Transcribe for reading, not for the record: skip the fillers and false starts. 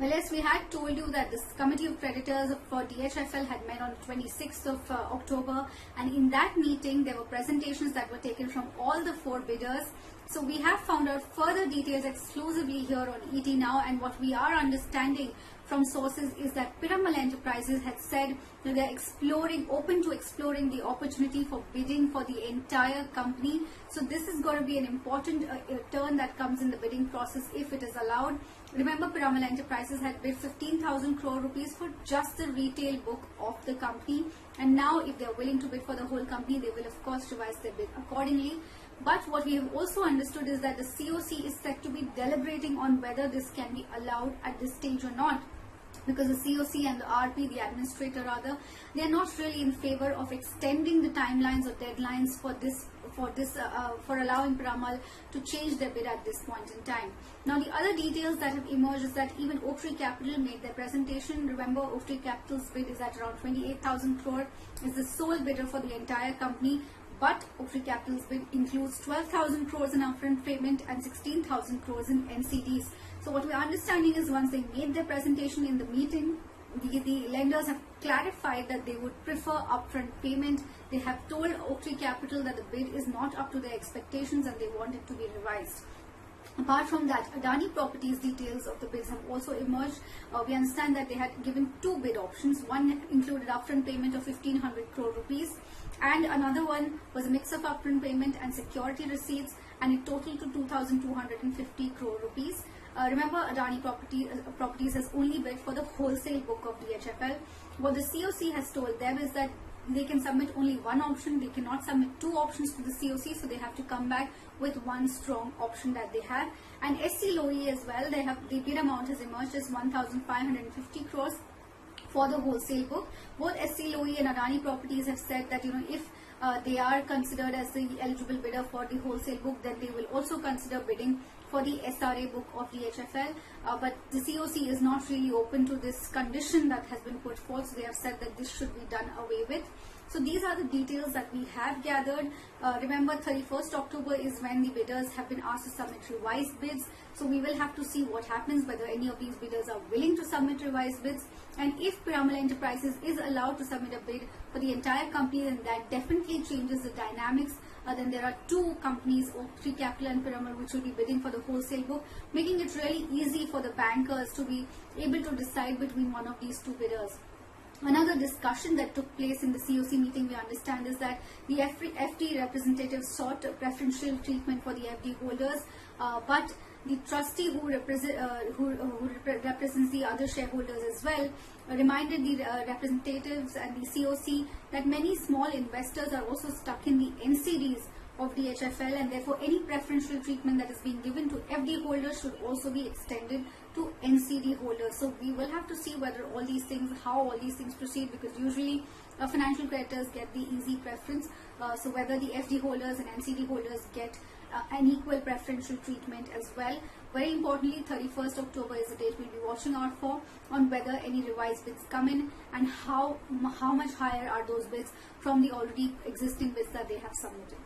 Well, yes, we had told you that this Committee of Creditors for DHFL had met on 26th of October, and in that meeting there were presentations that were taken from all the 4 bidders. So we have found out further details exclusively here on ET Now, and what we are understanding from sources is that Piramal Enterprises had said that they're open to exploring the opportunity for bidding for the entire company. So this is going to be an important turn that comes in the bidding process if it is allowed. Remember, Piramal Enterprises had bid 15,000 crore rupees for just the retail book of the company, and now if they're willing to bid for the whole company, they will of course revise their bid accordingly. But what we have also understood is that the COC is set to be deliberating on whether this can be allowed at this stage or not, because the COC and the RP, the administrator rather, they are not really in favor of extending the timelines or deadlines for allowing Piramal to change their bid at this point in time. Now, the other details that have emerged is that even Oaktree Capital made their presentation. Remember, Oaktree Capital's bid is at around 28,000 crore, is the sole bidder for the entire company. But Oaktree Capital's bid includes 12,000 crores in upfront payment and 16,000 crores in NCDs. So what we're understanding is once they made their presentation in the meeting, the lenders have clarified that they would prefer upfront payment. They have told Oaktree Capital that the bid is not up to their expectations and they want it to be revised. Apart from that, Adani Properties details of the bids have also emerged. We understand that they had given 2 bid options. One included upfront payment of 1,500 crore rupees, and another one was a mix of upfront payment and security receipts, and it totaled to 2,250 crore rupees. Remember, Adani Properties has only bid for the wholesale book of DHFL. What the COC has told them is that they can submit only one option. They cannot submit 2 options to the COC, so they have to come back with one strong option that they have. And SC Lowy as well, the bid amount has emerged as 1,550 crores for the wholesale book. Both SC Lowy and Adani Properties have said that if they are considered as the eligible bidder for the wholesale book, then they will also consider bidding for the SRA book of DHFL. But the COC is not really open to this condition that has been put forth, so they have said that this should be done away with. So these are the details that we have gathered. Remember, 31st October is when the bidders have been asked to submit revised bids. So we will have to see what happens, whether any of these bidders are willing to submit revised bids. And if Piramal Enterprises is allowed to submit a bid for the entire company, then that definitely changes the dynamics. Then there are 2 companies, Oaktree Capital and Piramal, which will be bidding for the wholesale book, making it really easy for the bankers to be able to decide between one of these 2 bidders. Another discussion that took place in the COC meeting, we understand, is that the FD representatives sought preferential treatment for the FD holders, but the trustee who represents the other shareholders as well reminded the representatives and the COC that many small investors are also stuck in the NCDs of DHFL, and therefore any preferential treatment that is being given to FD holders should also be extended to NCD holders. So we will have to see whether how all these things proceed, because usually financial creditors get the easy preference. So whether the FD holders and NCD holders get an equal preferential treatment as well. Very importantly, 31st October is the date we'll be watching out for on whether any revised bids come in, and how much higher are those bids from the already existing bids that they have submitted.